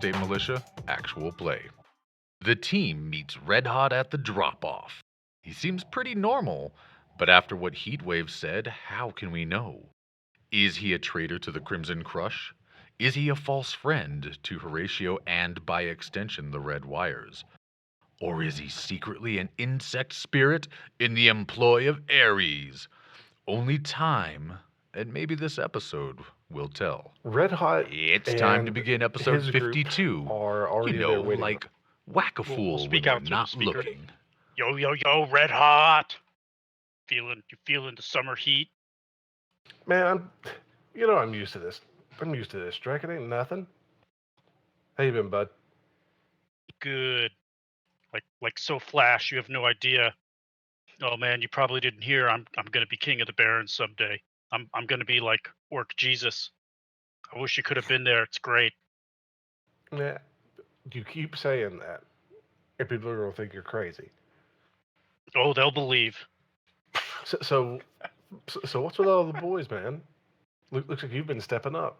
Estate Militia Actual Play. The team meets RedHot at the drop-off. He seems pretty normal, but after what Heatwave said, how can we know? Is he a traitor to the Crimson Crush? Is he a false friend to Horatio and, by extension, the Red Wires? Or is he secretly an insect spirit in the employ of Ares? Only time, and maybe this episode, will tell. RedHot It's time to and begin episode his group 52. are already there waiting. Like whack-a-fool We'll when speak we're out through the not speaker. looking. Yo, yo, yo, red hot. You feeling the summer heat? Man, I'm used to this. I'm used to this. Drake, it ain't nothing. How you been, bud? Good. Like so flash, you have no idea. Oh man, you probably didn't hear. I'm gonna be king of the barons someday. I'm gonna be like Orc Jesus. I wish you could have been there. It's great. Yeah, you keep saying that, and people are gonna think you're crazy. Oh, they'll believe. So what's with all the boys, man? Looks like you've been stepping up.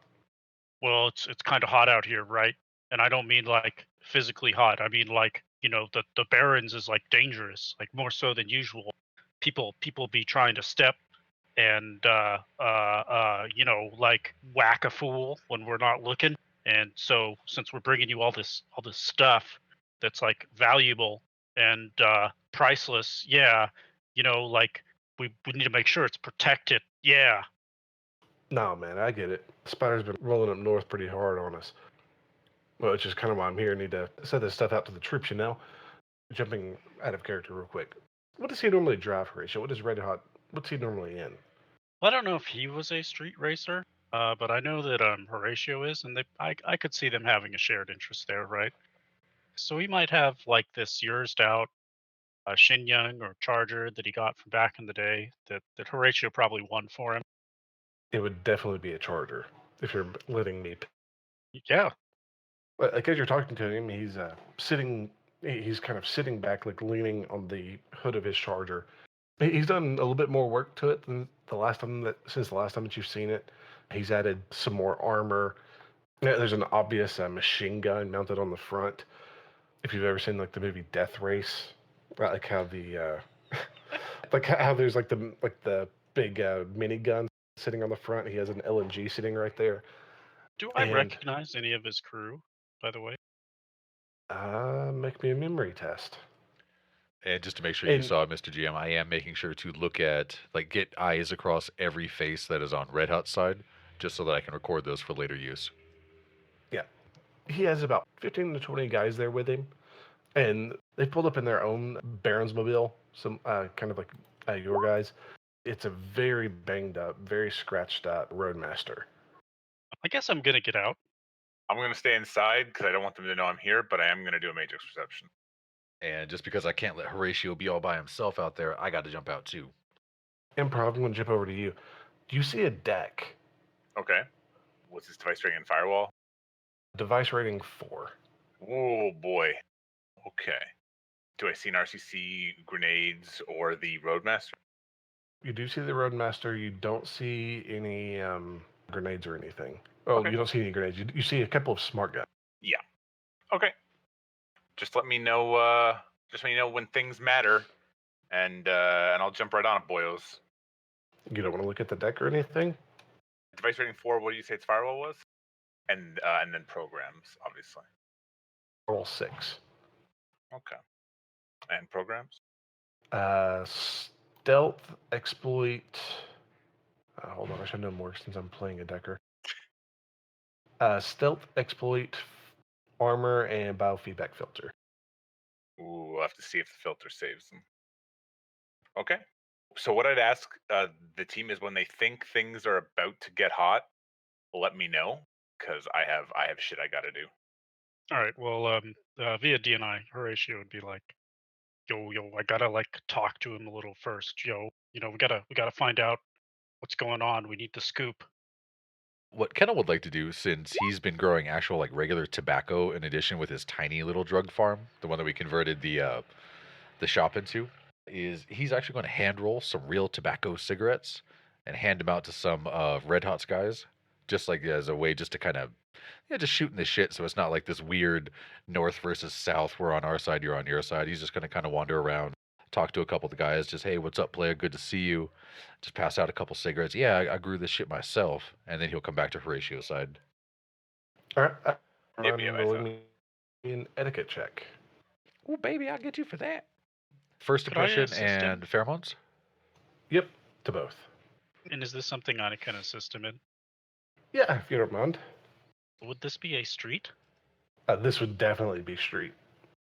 Well, it's kind of hot out here, right? And I don't mean like physically hot. I mean like, the barons is like dangerous, like more so than usual. People be trying to step and like whack a fool when we're not looking. And so since we're bringing you all this stuff that's like valuable and priceless, yeah, like we need to make sure it's protected. Yeah. No, man, I get it. Spider's been rolling up north pretty hard on us. Well, it's just kind of why I'm here. I need to set this stuff out to the troops, Jumping out of character real quick. What does he normally drive, Horatio? What's he normally in? I don't know if he was a street racer, but I know that Horatio is, and I could see them having a shared interest there, right? So he might have like this yearsed out Shenyang or Charger that he got from back in the day that Horatio probably won for him. It would definitely be a Charger, if you're letting me. Yeah. Like as you're talking to him, he's sitting. He's kind of sitting back, like leaning on the hood of his Charger. He's done a little bit more work to it than since the last time that you've seen it. He's added some more armor. Yeah, there's an obvious machine gun mounted on the front. If you've ever seen like the movie Death Race, right, like how how there's like the big minigun sitting on the front. He has an LMG sitting right there. Do I recognize any of his crew, by the way? Make me a memory test. And just to make sure you saw, Mr. GM, I am making sure to look at, get eyes across every face that is on RedHot's side, just so that I can record those for later use. Yeah. He has about 15 to 20 guys there with him, and they pulled up in their own Baron's mobile, some kind of like your guys. It's a very banged up, very scratched out Roadmaster. I guess I'm going to get out. I'm going to stay inside because I don't want them to know I'm here, but I am going to do a matrix perception. And just because I can't let Horatio be all by himself out there, I got to jump out too. Improv, I'm going to jump over to you. Do you see a deck? Okay. What's his device rating and firewall? Device rating 4. Oh, boy. Okay. Do I see an RCC, grenades, or the Roadmaster? You do see the Roadmaster. You don't see any grenades or anything. Oh, Okay. You don't see any grenades. You see a couple of smart guns. Yeah. Okay. Just let me know. When things matter, and I'll jump right on it, boyos. You don't want to look at the deck or anything? Device rating 4. What do you say its firewall was? And then programs, obviously. Roll 6. Okay. And programs? Stealth, exploit. Hold on, I should know more since I'm playing a decker. Stealth, exploit, armor, and biofeedback filter. Ooh, I'll have to see if the filter saves them. Okay. So what I'd ask the team is when they think things are about to get hot, let me know, because I have shit I gotta do. All right. Well, via DNI, Horatio would be like, yo, I gotta talk to him a little first. Yo, we gotta find out what's going on. We need the scoop. What Kendall would like to do, since he's been growing actual regular tobacco in addition with his tiny little drug farm, the one that we converted the shop into, is he's actually going to hand roll some real tobacco cigarettes and hand them out to some of RedHot's guys, just like as a way just to kind of just shooting the shit, so it's not like this weird north versus south. We're on our side, you're on your side. He's just gonna kind of wander around, talk to a couple of the guys, just hey, what's up, player? Good to see you. Just pass out a couple cigarettes. Yeah, I grew this shit myself, and then he'll come back to Horatio's side. All right. Yep, I'm yep, I rolling saw. me an etiquette check. Oh, baby, I'll get you for that. First Could I impression assist him? and pheromones. Yep, to both. And is this something I can assist him in? Yeah, if you don't mind. Would this be a street? This would definitely be street.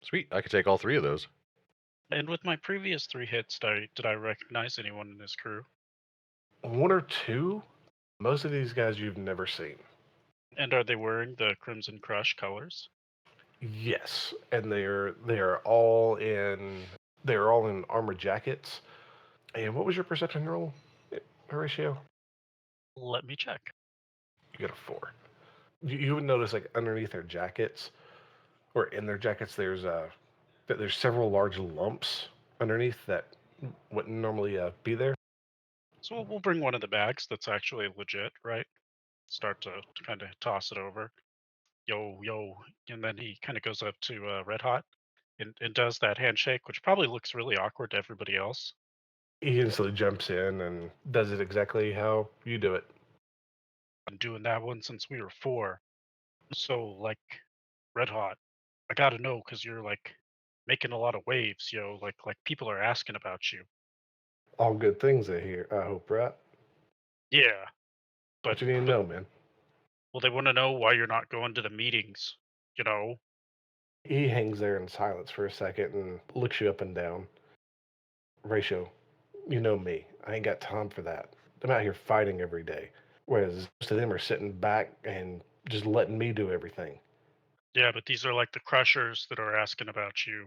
Sweet, I could take all 3 of those. And with my previous 3 hits, did I recognize anyone in his crew? 1 or 2. Most of these guys you've never seen. And are they wearing the Crimson Crush colors? Yes, and they're all in armored jackets. And what was your perception roll, Horatio? Let me check. You got a 4. You would notice like underneath their jackets, or in their jackets, there's several large lumps underneath that wouldn't normally be there. So we'll bring one of the bags that's actually legit, right? Start to kind of toss it over. Yo, yo. And then he kind of goes up to RedHot and does that handshake, which probably looks really awkward to everybody else. He instantly jumps in and does it exactly how you do it. I'm doing that one since we were 4. So, like, RedHot, I gotta know because you're like making a lot of waves, yo. Like people are asking about you. All good things I hear. I hope, right? Yeah, What you need to know, man. well, they want to know why you're not going to the meetings. You know, He hangs there in silence for a second and looks you up and down. Ratio, you know me. I ain't got time for that. I'm out here fighting every day. Whereas most of them are sitting back and just letting me do everything. yeah, but these are like the crushers that are asking about you.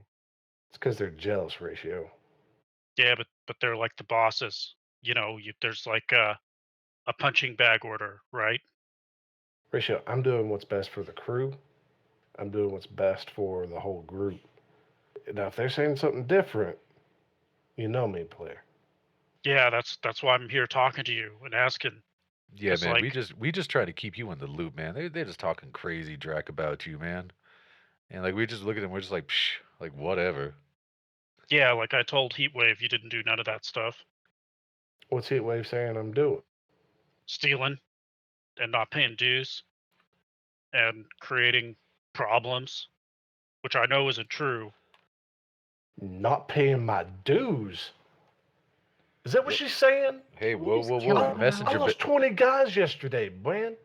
It's because they're jealous, Ratio. Yeah, but they're like the bosses. You know, there's like a punching bag order, right? Ratio, I'm doing what's best for the crew. I'm doing what's best for the whole group. Now, if they're saying something different, you know me, player. Yeah, that's why I'm here talking to you and asking. Yeah, 'Cause, man, like, we just try to keep you in the loop, man. They're just talking crazy Drac about you, man. And like we just look at them, we're just like, psh, like whatever. yeah, like I told Heatwave, you didn't do none of that stuff. What's Heatwave saying I'm doing? Stealing and not paying dues and creating problems, which I know isn't true. Not paying my dues. Is that what she's saying? Hey, whoa, Please whoa, kill whoa, her. messenger, I lost 20 guys yesterday, man.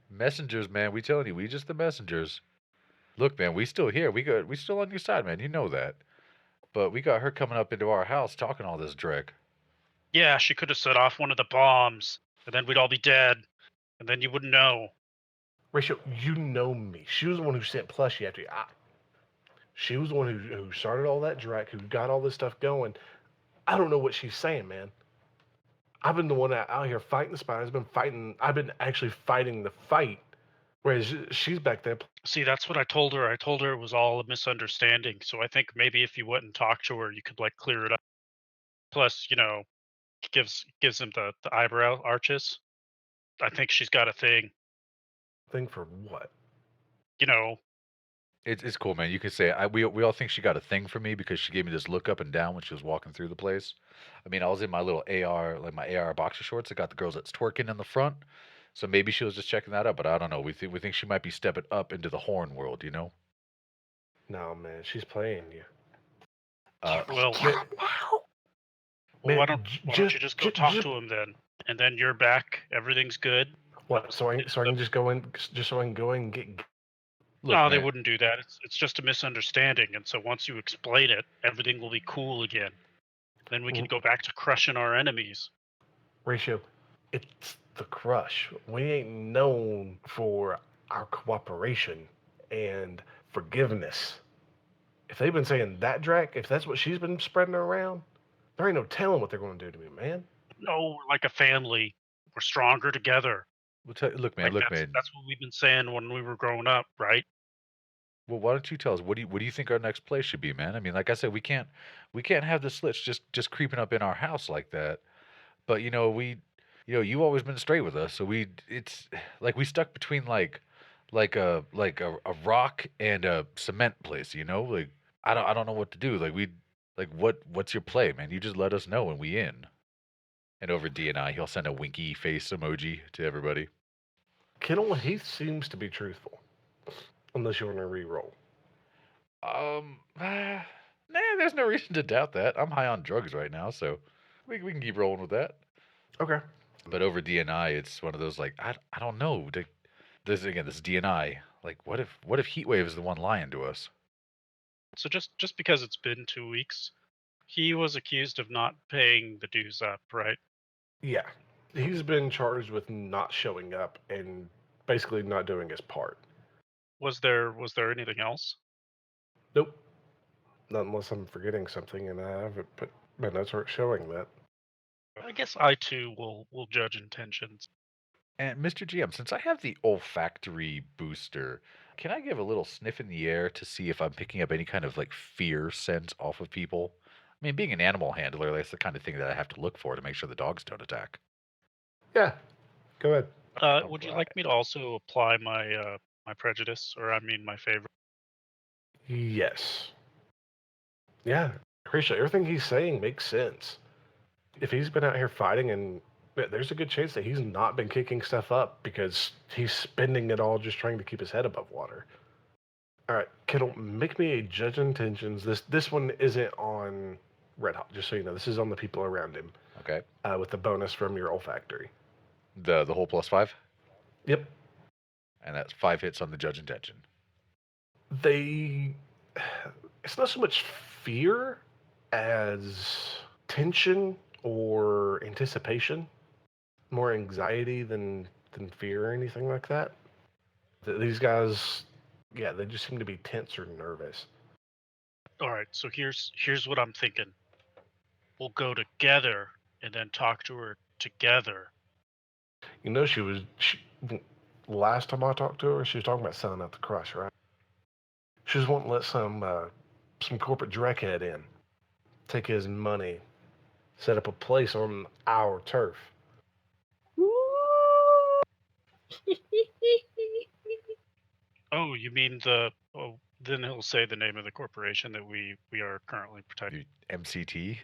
messengers, man. We telling you, we just the messengers. Look, man, we still here. We still on your side, man. You know that. But we got her coming up into our house talking all this Drek. Yeah, she could have set off one of the bombs, and then we'd all be dead, and then you wouldn't know. Rachel, you know me. She was the one who sent Plushy after you. She was the one who started all that Drac, who got all this stuff going. I don't know what she's saying, man. I've been the one out here fighting the spiders. I've been actually fighting the fight, whereas she's back there. See, that's what I told her. I told her it was all a misunderstanding. So I think maybe if you went and talked to her, you could like clear it up. Plus, you know, gives him the eyebrow arches. I think she's got a thing. Thing for what? You know, It's cool, man. You can say we all think she got a thing for me because she gave me this look up and down when she was walking through the place. I mean, I was in my little AR, like my AR boxer shorts. I got the girls that's twerking in the front, so maybe she was just checking that out. But I don't know. We think she might be stepping up into the horn world, you know? No, man, she's playing you. well, Kill him now. well, why Man, don't you just go talk to him then? And then you're back. Everything's good. What? So I can just go in, just so I can go in and get. Look, No, they man, wouldn't do that. It's just a misunderstanding. And so once you explain it, everything will be cool again. Then we can go back to crushing our enemies. Ratio, it's the Crush. We ain't known for our cooperation and forgiveness. If they've been saying that, Drac, if that's what she's been spreading around, there ain't no telling what they're going to do to me, man. No, we're like a family. We're stronger together. look, man, Like that's what we've been saying when we were growing up, right? Well, why don't you tell us what do you think our next play should be, man? I mean, like I said, we can't have the slits just creeping up in our house like that. But you've always been straight with us, so it's like we stuck between like a rock and a cement place, like I don't know what to do. Like what's your play, man? You just let us know and we in. And over DNI, he'll send a winky face emoji to everybody. Kittle, he seems to be truthful, unless you want to re-roll. Nah, there's no reason to doubt that. I'm high on drugs right now, so we can keep rolling with that. Okay. But over DNI, it's one of those like I don't know. This is DNI. Like what if Heatwave is the one lying to us? So just because it's been 2 weeks, he was accused of not paying the dues up, right? Yeah. He's been charged with not showing up and basically not doing his part. Was there anything else? Nope. Not unless I'm forgetting something and I haven't put my notes aren't showing that. I guess I too will judge intentions. And Mr. GM, since I have the olfactory booster, can I give a little sniff in the air to see if I'm picking up any kind of like fear sense off of people? I mean, being an animal handler, that's the kind of thing that I have to look for to make sure the dogs don't attack. Yeah. Go ahead. Would you like me to also apply my my prejudice, or I mean my favor? Yes. Yeah. Appreciate everything he's saying makes sense. If he's been out here fighting, and there's a good chance that he's not been kicking stuff up because he's spending it all just trying to keep his head above water. All right, Kittle, make me a judge intentions. This one isn't on RedHot, just so you know. This is on the people around him. Okay. With the bonus from your olfactory. The whole +5? Yep. And that's 5 hits on the judge intention. It's not so much fear as tension or anticipation, more anxiety than fear or anything like that. These guys, yeah, they just seem to be tense or nervous. All right, so here's what I'm thinking. We'll go together and then talk to her together. You know, last time I talked to her, she was talking about selling out the crush, right? She was wanting to let some corporate dreckhead in, take his money, set up a place on our turf. Oh, you mean then he'll say the name of the corporation that we are currently protecting. MCT?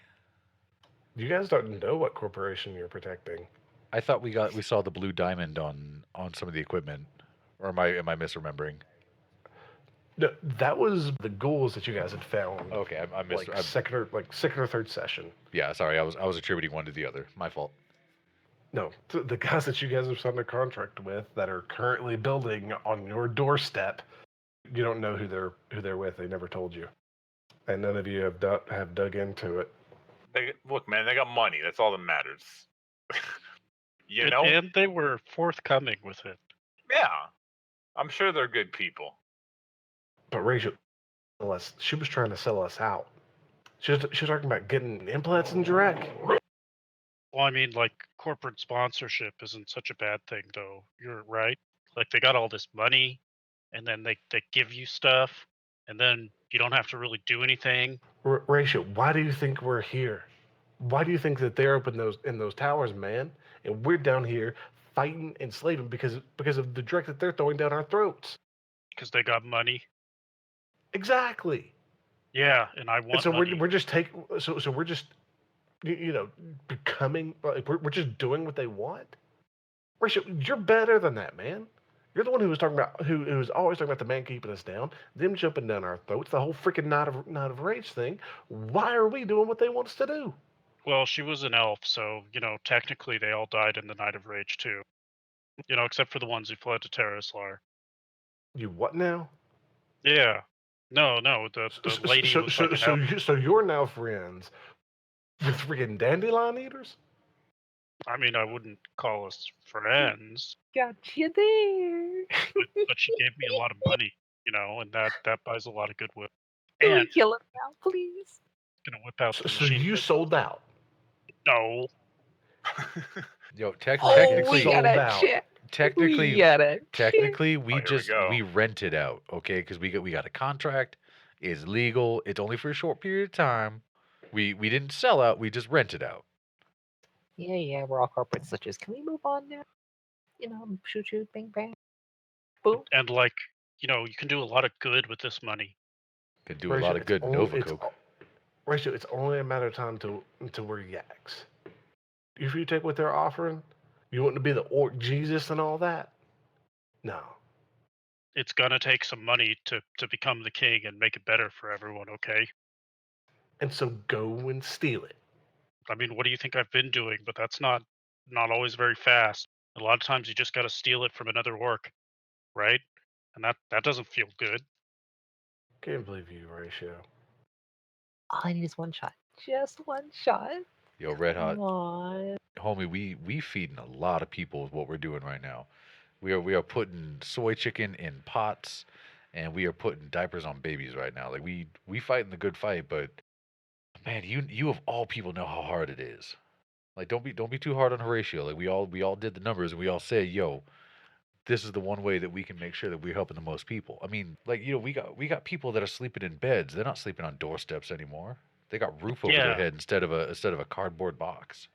You guys don't know what corporation you're protecting. I thought we saw the blue diamond on some of the equipment. Or am I misremembering? No, that was the ghouls that you guys had found. Okay, I missed second or third session. Yeah, sorry, I was attributing one to the other. My fault. No, the guys that you guys have signed a contract with that are currently building on your doorstep. You don't know who they're with. They never told you, and none of you have dug into it. Look, man, they got money. That's all that matters. You know, and they were forthcoming with it. Yeah, I'm sure they're good people. But Rachel, she was trying to sell us out. She was talking about getting implants in Jirek. Well, I mean, like, corporate sponsorship isn't such a bad thing, though. You're right. Like, they got all this money, and then they give you stuff, and then you don't have to really do anything. Rachel, why do you think we're here? Why do you think that they're up in those towers, man? And we're down here fighting and slaving because of the dreck that they're throwing down our throats. Because they got money. Exactly. Yeah, and I want. And so money. we're just we're just becoming like we're just doing what they want. Rachel, you're better than that, man. You're the one who was talking about who was always talking about the man keeping us down, them jumping down our throats, the whole freaking night of rage thing. Why are we doing what they want us to do? Well, she was an elf, so technically they all died in the Night of Rage too. Except for the ones who fled to Terraslar. You what now? Yeah. No, the lady was so you're now friends with freaking dandelion eaters? I mean, I wouldn't call us friends. Got you there. But she gave me a lot of money, and that buys a lot of goodwill. Can we And kill him now, please? gonna whip out the So machine. you sold out? No. Yo, We technically, got a out. check. technically, We got a check. technically, here we go. we rented out, okay? Because we got a contract. It's legal. It's only for a short period of time. We didn't sell out. We just rented out. Yeah, we're all corporate snitches. Can we move on now? Shoot, shoot, bang, bang. Boom. And like, you can do a lot of good with this money. Could do a Horatio, lot of good Nova Coke. Horatio, it's only a matter of time to we're yaks. If you take what they're offering, you want to be the orc Jesus and all that? No. It's gonna take some money to become the king and make it better for everyone, okay? And so go and steal it. I mean, what do you think I've been doing? But that's not always very fast. A lot of times you just gotta steal it from another orc, right? And that doesn't feel good. Can't believe you, Horatio. All I need is one shot. Just one shot. Yo, Red Hot, Come on. homie, we feeding a lot of people with what we're doing right now. We are putting soy chicken in pots, and we are putting diapers on babies right now. Like we fighting the good fight, but man, you of all people know how hard it is. Like don't be too hard on Horatio. Like we all did the numbers and we all say, yo, this is the one way that we can make sure that we're helping the most people. I mean, like we got people that are sleeping in beds. They're not sleeping on doorsteps anymore. They got roof over their Yeah. head instead of a cardboard box.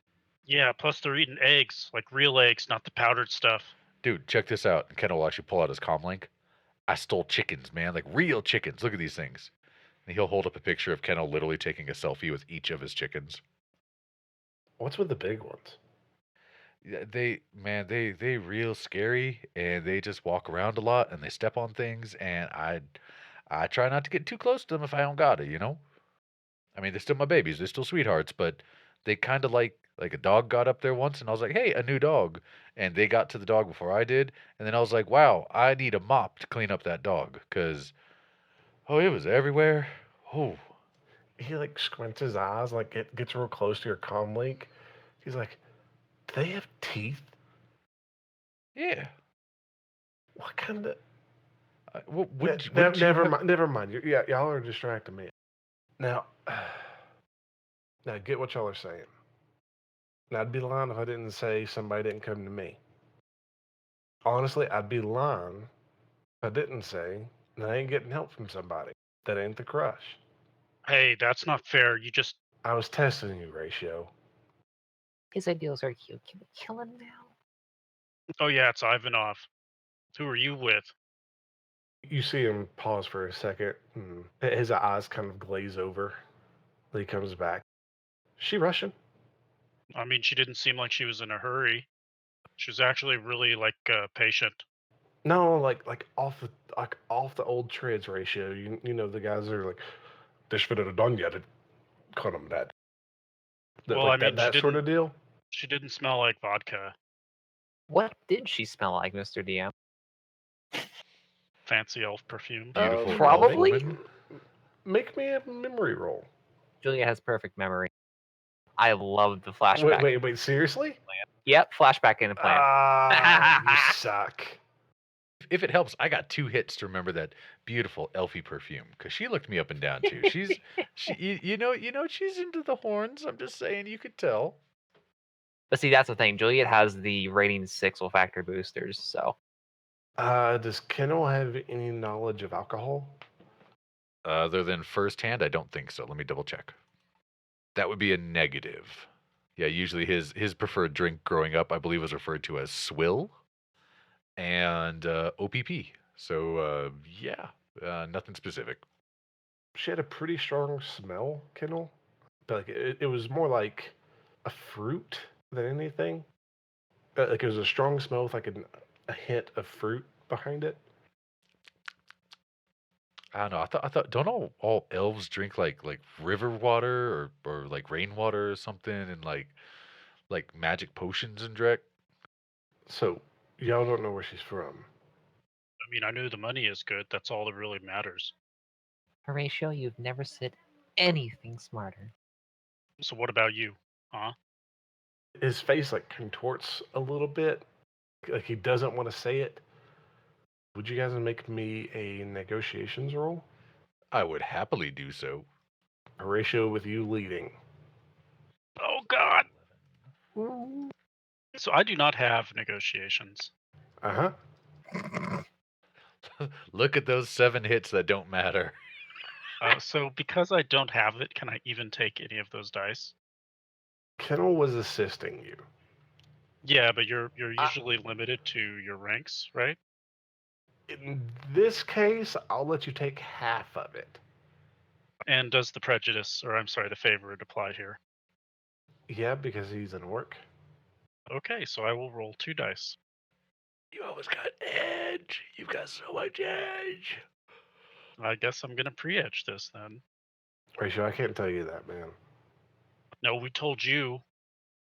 Yeah, plus they're eating eggs, like real eggs, not the powdered stuff. Dude, check this out. And Ken will actually pull out his comm link. I stole chickens, man, like real chickens. Look at these things. And he'll hold up a picture of Kennel literally taking a selfie with each of his chickens. What's with the big ones? Yeah, they real scary, and they just walk around a lot, and they step on things, and I try not to get too close to them if I don't gotta, you know. I mean, they're still my babies, they're still sweethearts, but they kind of like a dog got up there once, and I was like, hey, a new dog, and they got to the dog before I did, and then I was like, wow, I need a mop to clean up that dog, cause oh, it was everywhere. Oh, He like squints his eyes, like it gets real close to your comm link. He's like, "Do they have teeth? yeah. What kind of?" Wouldn't Never mind. Yeah, y'all are distracting me. Now, now get what y'all are saying. Now, I'd be lying if I didn't say somebody didn't come to me. Honestly, I'd be lying if I didn't say that I ain't getting help from somebody. That ain't the crush. Hey, that's not fair. You just I was testing you, Ratio. His ideals are cute. Can we kill him now? Oh yeah, it's Ivanov. Who are you with? You see him pause for a second. His eyes kind of glaze over. He comes back. She Russian? I mean, she didn't seem like she was in a hurry. She was actually really patient. No, like off the old trades Ratio. You know the guys that are like, this should have done yet. It cut him that. Well, Like I mean, that sort of deal. She didn't smell like vodka. What did she smell like, Mr. DM? Fancy elf perfume. Beautiful probably? elf woman. Make me a memory roll. Julia has perfect memory. I love the flashback. Wait, seriously? Yep, flashback in the plan. You suck. If it helps, I got 2 hits to remember that beautiful elfie perfume because she looked me up and down too. You know she's into the horns. I'm just saying, you could tell. But see, that's the thing. Juliet has the rating 6 olfactory boosters, so. Does Kennel have any knowledge of alcohol? Other than firsthand, I don't think so. Let me double check. That would be a negative. Yeah, usually his preferred drink growing up, I believe, was referred to as swill and OPP. So yeah, nothing specific. She had a pretty strong smell, Kennel. But like it was more like a fruit than anything. Like it was a strong smell with like a hint of fruit behind it. I don't know. I thought don't all elves drink like river water or like rainwater or something and like magic potions and dreck? So y'all don't know where she's from. I mean, I knew the money is good. That's all that really matters. Horatio, you've never said anything smarter. So what about you? Huh? His face like contorts a little bit, like he doesn't want to say it. Would you guys make me a negotiations roll? I would happily do so. Horatio with you leading. Oh God. So I do not have negotiations. Uh-huh. Look at those 7 hits that don't matter. So because I don't have it, can I even take any of those dice? Kennel was assisting you. Yeah, but you're I- usually limited to your ranks, right? In this case, I'll let you take half of it. And does the prejudice, or I'm sorry, the favorite apply here? Yeah, because he's an orc. Okay, so I will roll 2 dice. You always got edge. You've got so much edge. I guess I'm gonna pre-edge this then. Horatio, I can't tell you that, man. No, we told you.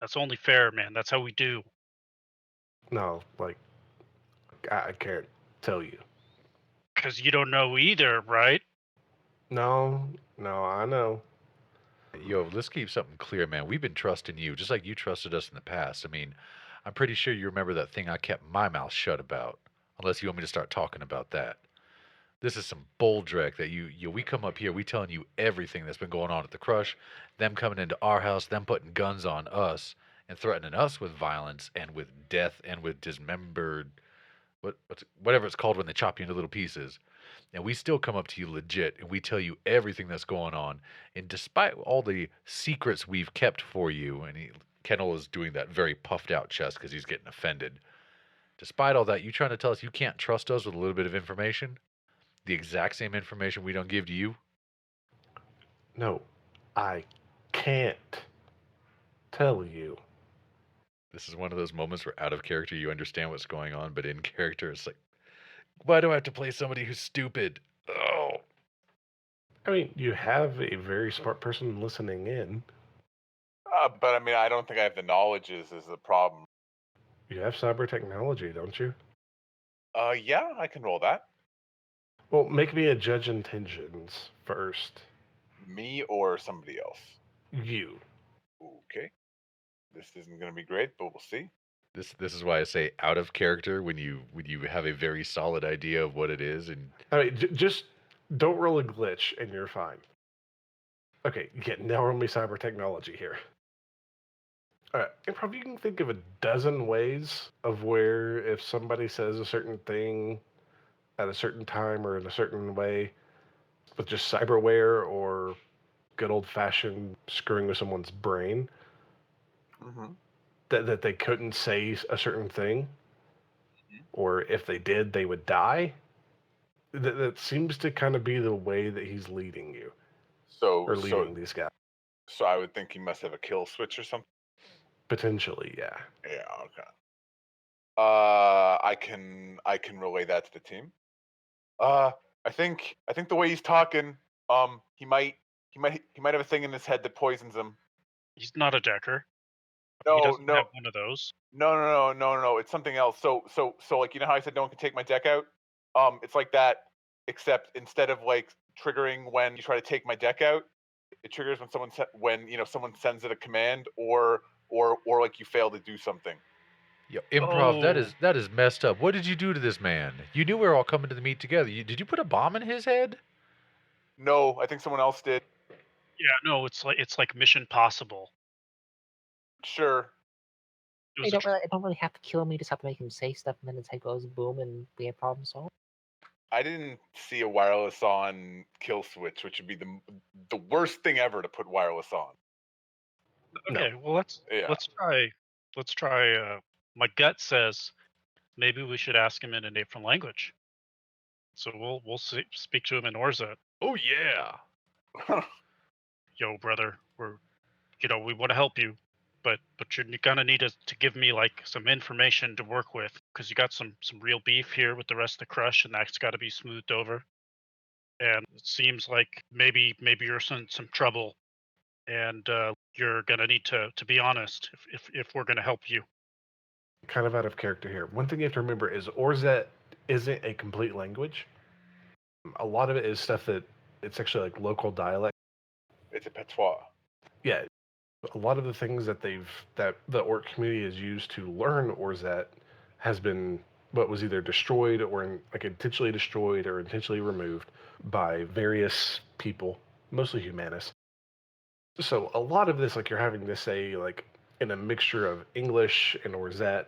That's only fair, man. That's how we do. No, like, I can't tell you. Because you don't know either, right? No, I know. Yo, let's keep something clear, man. We've been trusting you, just like you trusted us in the past. I mean, I'm pretty sure you remember that thing I kept my mouth shut about, unless you want me to start talking about that. This is some bulldrek that we come up here, we telling you everything that's been going on at the Crush, them coming into our house, them putting guns on us, and threatening us with violence and with death and with dismembered, whatever it's called when they chop you into little pieces. And we still come up to you legit and we tell you everything that's going on. And despite all the secrets we've kept for you, and Kendall is doing that very puffed out chest because he's getting offended. Despite all that, you trying to tell us you can't trust us with a little bit of information? The exact same information we don't give to you? No, I can't tell you. This is one of those moments where out of character you understand what's going on, but in character it's like, why do I have to play somebody who's stupid? Oh. I mean, you have a very smart person listening in. But I mean, I don't think I have the knowledge is the problem. You have cyber technology, don't you? Yeah, I can roll that. Well, make me a judge intentions first. Me or somebody else? You. Okay. This isn't going to be great, but we'll see. This is why I say out of character when you have a very solid idea of what it is. And I mean, just don't roll a glitch and you're fine. Okay, yeah, now roll me cyber technology here. Alright, improv, you can think of a dozen ways of where if somebody says a certain thing at a certain time or in a certain way with just cyberware or good old-fashioned screwing with someone's brain, that they couldn't say a certain thing, or if they did, they would die. That seems to kind of be the way that he's leading you, or leading these guys. So I would think he must have a kill switch or something. Potentially, yeah. Yeah. Okay. I can relay that to the team. I think the way he's talking, he might have a thing in his head that poisons him. He's not a decker. No, he doesn't no, have one of those. no. It's something else. So like, you know how I said no one can take my deck out? It's like that, except instead of like triggering when you try to take my deck out, it triggers when someone sends it a command or like you fail to do something. yo, improv, Oh. that is messed up. What did you do to this man? You knew we were all coming to the meet together. Did you put a bomb in his head? No, I think someone else did. Yeah, no, it's like Mission Possible. Sure. You don't really have to kill him. You just have to make him say stuff, and then his head goes boom, and we have problem solved. I didn't see a wireless on kill switch, which would be the worst thing ever to put wireless on. Okay, well let's try. My gut says maybe we should ask him in a different language. So we'll speak to him in Orza. Oh yeah. Yo, brother, we want to help you, but you're gonna need to give me like some information to work with, because you got some real beef here with the rest of the Crush, and that's got to be smoothed over. And it seems like maybe you're in some trouble, and you're gonna need to be honest if we're gonna help you. Kind of out of character here. One thing you have to remember is Orzet isn't a complete language. A lot of it is stuff that it's actually like local dialect. It's a patois. Yeah, a lot of the things that the orc community has used to learn Orzet has been what was either destroyed or intentionally destroyed or intentionally removed by various people, mostly humanists. So a lot of this, like, you're having to say like in a mixture of English and Orzet.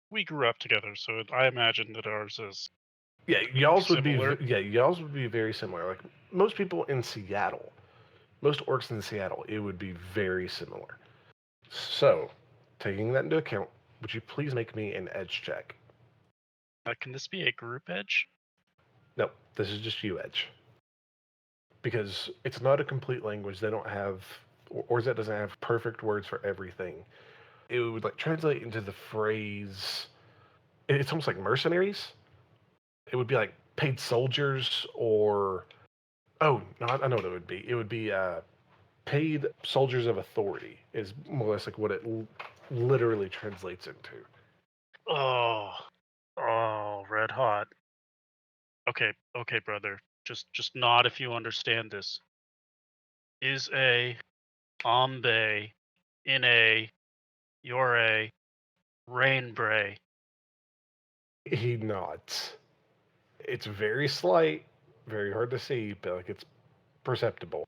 We grew up together, so I imagine that ours is. Yeah, y'all's would similar. y'all's would be very similar. Like most people in Seattle, most orcs in Seattle, it would be very similar. So, taking that into account, would you please make me an edge check? Can this be a group edge? No, this is just you edge. Because it's not a complete language. They don't have, or Zet doesn't have perfect words for everything. It would like translate into the phrase, it's almost like mercenaries. It would be like paid soldiers or, oh, no, I know what it would be. It would be paid soldiers of authority is more or less like what it literally translates into. Oh, red hot. Okay, brother. Just nod if you understand this. Is a ombe in a you're a rainbray. He nods. It's very slight, very hard to see, but like it's perceptible.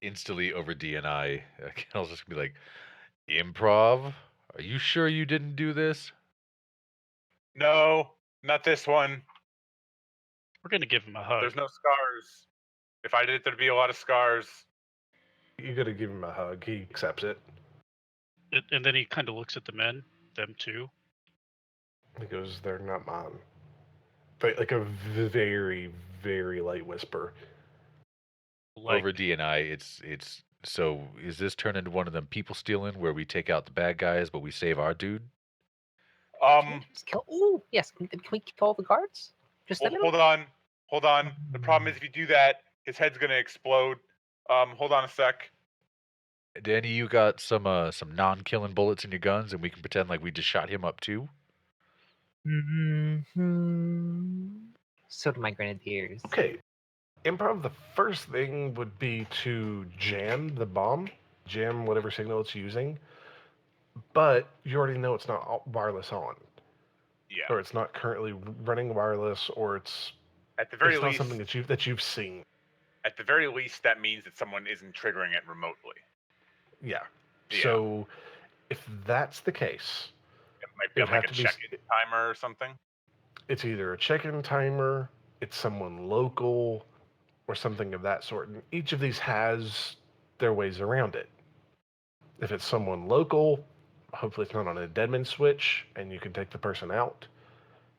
Instantly over DNI, Kennel's just gonna be like, improv? Are you sure you didn't do this? No, not this one. We're gonna give him a hug. There's no scars. If I did it, there'd be a lot of scars. You gotta give him a hug. He accepts it. And then he kind of looks at the men, them too. He goes, "They're not mine." But like a very, very light whisper. Like, Over DNI, it's so is this turned into one of them people stealing where we take out the bad guys but we save our dude? Can we just kill? Oh, yes. Can we kill all the guards? Just them? Hold on. The problem is if you do that, his head's gonna explode. Hold on a sec. Danny, you got some non-killing bullets in your guns, and we can pretend like we just shot him up too. So do my grenadiers. Okay. Improv, the first thing would be to jam the bomb, jam whatever signal it's using, but you already know it's not wireless on. Yeah. Or it's not currently running wireless, or it's At the very it's not least, something that you've seen. at the very least, that means that someone isn't triggering it remotely. Yeah. Yeah. So if that's the case, It might be It'd like have a to be check-in timer or something. it's either a check-in timer, it's someone local, or something of that sort. And each of these has their ways around it. If it's someone local, hopefully it's not on a deadman switch and you can take the person out.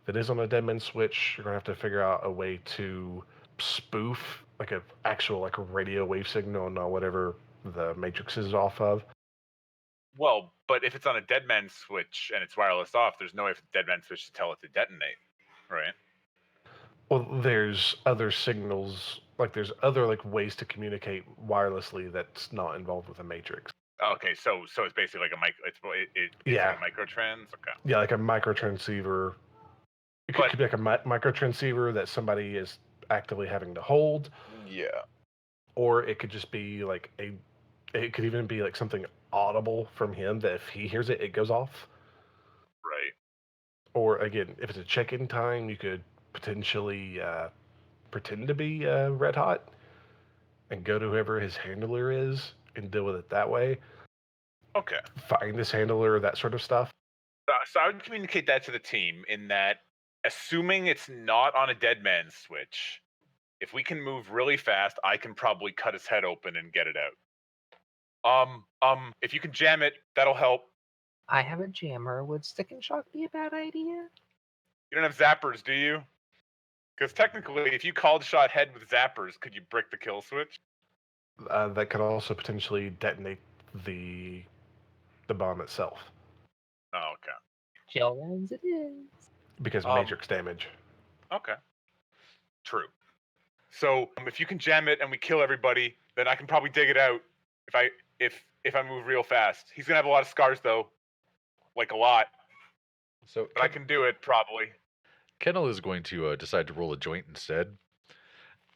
If it is on a deadman switch, you're gonna have to figure out a way to spoof like a actual like a radio wave signal and whatever the matrix is off of. Well, but if it's on a dead man switch and it's wireless off, there's no way for the dead man switch to tell it to detonate, right? Well, there's other signals, like there's other like ways to communicate wirelessly that's not involved with a matrix. Okay, so it's basically like a micro. It's Yeah. like a microtrans. Okay. Yeah, like a micro transceiver. It could, But- could be like a micro transceiver that somebody is actively having to hold, Yeah. or it could just be like it could even be like something audible from him that if he hears it, it goes off. Right. Or again, if it's a check-in time, you could potentially pretend to be RedHot and go to whoever his handler is and deal with it that way. Okay. Find his handler, that sort of stuff. So I would communicate that to the team in that, assuming it's not on a dead man switch, if we can move really fast, I can probably cut his head open and get it out. If you can jam it, that'll help. I have a jammer. Would stick and shock be a bad idea? You don't have zappers, do you? Because technically, if you called shot head with zappers, could you brick the kill switch? That could also potentially detonate the bomb itself Oh, okay. Gel rounds it is. because Um, matrix damage. Okay. True. So if you can jam it and we kill everybody, then I can probably dig it out if I move real fast. He's gonna have a lot of scars though, like a lot, So but I can do it probably. Kennel is going to decide to roll a joint instead,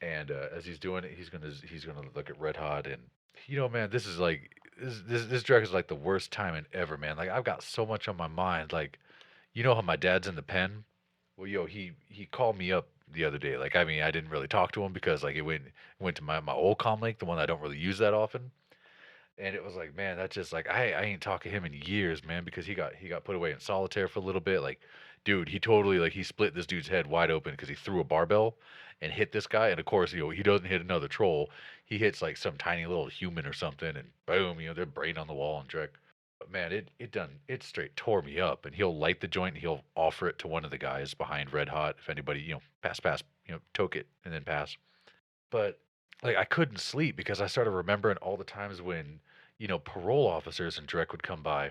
and as he's doing it, he's gonna look at RedHot and man, this is like this drug is like the worst timing ever, man. Like I've got so much on my mind. Like how my dad's in the pen. Well, he called me up the other day. Like I mean, I didn't really talk to him because like it went to my old comm link, the one I don't really use that often. And it was like, man, that's just like I ain't talked to him in years, man, because he got put away in solitaire for a little bit. Like, dude, he totally like he split this dude's head wide open because he threw a barbell and hit this guy. And of course, he doesn't hit another troll. He hits like some tiny little human or something, and boom, their brain on the wall and Drek. But man, it straight tore me up. And he'll light the joint and he'll offer it to one of the guys behind RedHot. If anybody, pass, toke it and then pass. But like I couldn't sleep because I started remembering all the times when, parole officers and direct would come by.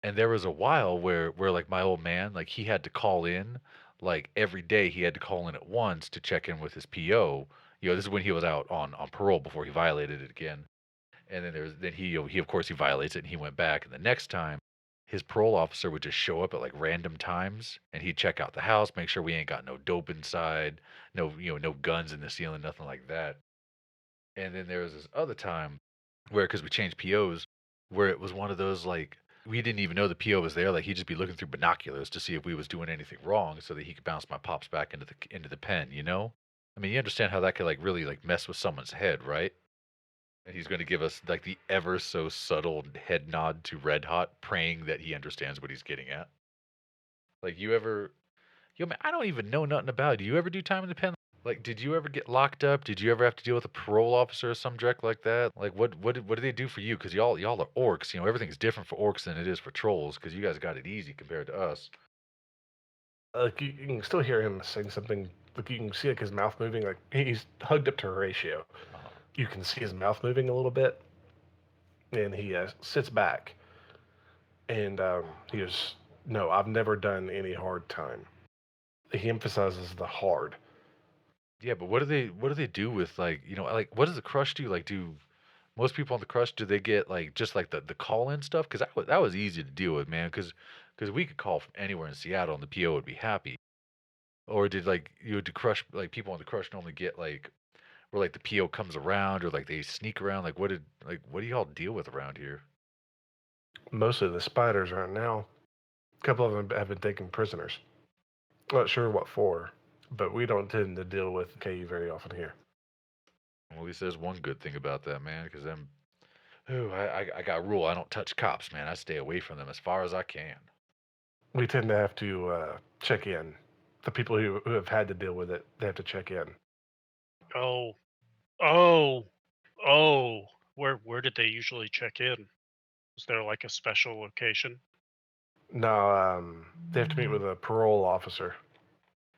And there was a while where like my old man, like he had to call in, like every day he had to call in at once to check in with his PO. This is when he was out on parole before he violated it again. And then he of course he violates it and he went back. And the next time his parole officer would just show up at like random times and he'd check out the house, make sure we ain't got no dope inside, no guns in the ceiling, nothing like that. And then there was this other time where, because we changed POs, where it was one of those like we didn't even know the PO was there. Like he'd just be looking through binoculars to see if we was doing anything wrong, so that he could bounce my pops back into the pen. I mean, you understand how that could like really like mess with someone's head, right? And he's going to give us like the ever so subtle head nod to RedHot, praying that he understands what he's getting at. Like you ever, man, I don't even know nothing about it. Do you ever do time in the pen? Like, did you ever get locked up? Did you ever have to deal with a parole officer or some dreck like that? Like, what do they do for you? Because y'all are orcs. Everything's different for orcs than it is for trolls. Because you guys got it easy compared to us. Like you can still hear him saying something. Like you can see like his mouth moving. Like he's hugged up to Horatio. Uh-huh. You can see his mouth moving a little bit, and he sits back, and he goes, "No, I've never done any hard time." He emphasizes the hard. Yeah, but what do they do with like like what does the crush do? Like, do most people on the crush, do they get like just like the call in stuff? Because that was easy to deal with, man. Because we could call from anywhere in Seattle and the PO would be happy. Or did like do crush like people on the crush normally get like where like the PO comes around or like they sneak around? Like what do y'all deal with around here? Most of the spiders right now, a couple of them have been taken prisoners. Not sure what for, but we don't tend to deal with KU very often here. Well, at least there's one good thing about that, man. Because them, ooh, I got a rule. I don't touch cops, man. I stay away from them as far as I can. We tend to have to check in. The people who have had to deal with it, they have to check in. Oh, oh, oh. Where did they usually check in? Was there like a special location? No, they have to meet with a parole officer.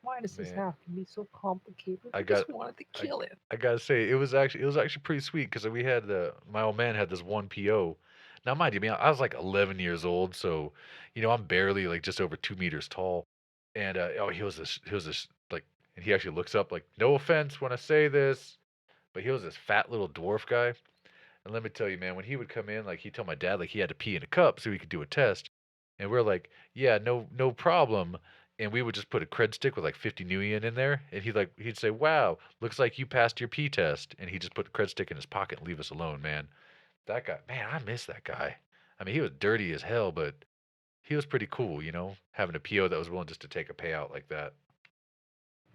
Why does this Man. have to be so complicated? I I just got- wanted to kill him. I gotta say, it was actually pretty sweet because we had my old man had this one PO. Now, mind you, man, I was like 11 years old, so I'm barely like just over 2 meters tall, and he was this like, and he actually looks up like, no offense when I say this, but he was this fat little dwarf guy, and let me tell you, man, when he would come in, like he told my dad like he had to pee in a cup so he could do a test, and we're like, yeah, no problem. And we would just put a cred stick with like 50 Nuyen in there, and he'd say, "Wow, looks like you passed your pee test." And he'd just put the cred stick in his pocket and leave us alone, man. That guy, man, I miss that guy. I mean, he was dirty as hell, but he was pretty cool, having a PO that was willing just to take a payout like that.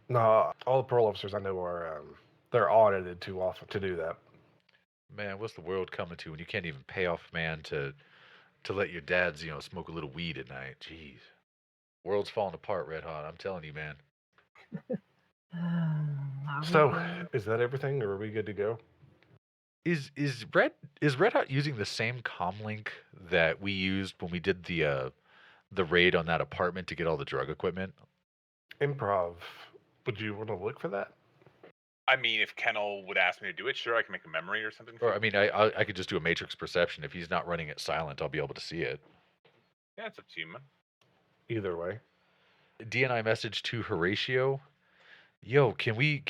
No, all the parole officers I know are they're audited too often to do that. Man, what's the world coming to when you can't even pay off, man, to let your dads, smoke a little weed at night? Jeez. World's falling apart, RedHot. I'm telling you, man. So, is that everything, or are we good to go? Is RedHot using the same comlink that we used when we did the raid on that apartment to get all the drug equipment? Improv. Would you want to look for that? I mean, if Kennel would ask me to do it, sure, I can make a memory or something. Or I mean, I could just do a matrix perception. If he's not running it silent, I'll be able to see it. Yeah, it's up to you, man. Either way. DNI message to Horatio. Yo, can we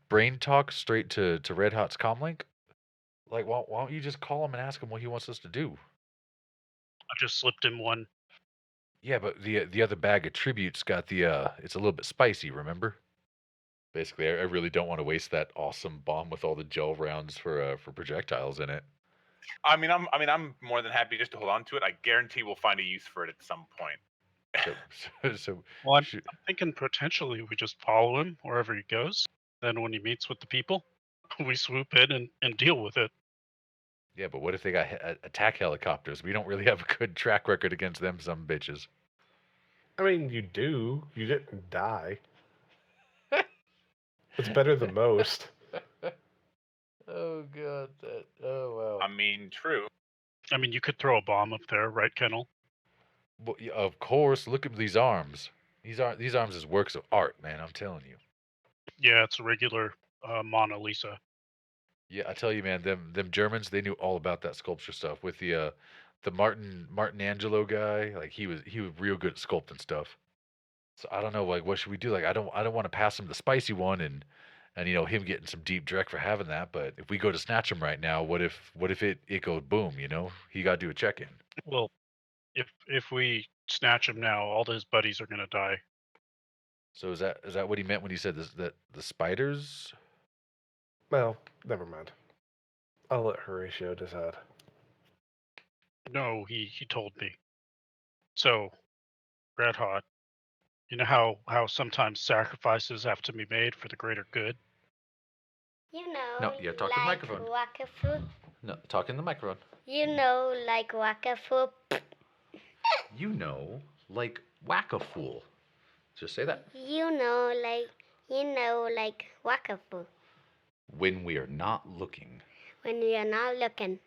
brain talk straight to RedHot's comlink? Like, why don't you just call him and ask him what he wants us to do? I just slipped him one. Yeah, but the other bag of tributes got it's a little bit spicy, remember? Basically, I really don't want to waste that awesome bomb with all the gel rounds for projectiles in it. I'm more than happy just to hold on to it. I guarantee we'll find a use for it at some point. So Well, I'm should- thinking potentially we just follow him wherever he goes. Then when he meets with the people, we swoop in and deal with it. yeah, but what if they got attack helicopters? We don't really have a good track record against them, some bitches. I mean, you do. You didn't die. It's better than most. Oh god, oh wow. I mean, true. I mean, you could throw a bomb up there, right, Kennel? Well, yeah, of course. Look at these arms. These arms is works of art, man. I'm telling you. Yeah, it's a regular Mona Lisa. Yeah, I tell you, man. Them Germans, they knew all about that sculpture stuff. With the Martin Angelo guy, like he was real good at sculpting stuff. So I don't know, like what should we do? Like I don't want to pass him the spicy one and him getting some deep direct for having that. But if we go to snatch him right now, what if it goes boom? He got to do a check in. Well, if we snatch him now, all his buddies are gonna die. So is that what he meant when he said this, that the spiders? Well, never mind. I'll let Horatio decide. No, he told me. So, RedHot, you know how sometimes sacrifices have to be made for the greater good? You know, No, yeah, talk to the like microphone. Waka Fu. No, talk in the microphone. You know, like Waka Fu. Like whack-a-fool. Just say that. You know, like Waka Fu. When we are not looking. When we are not looking.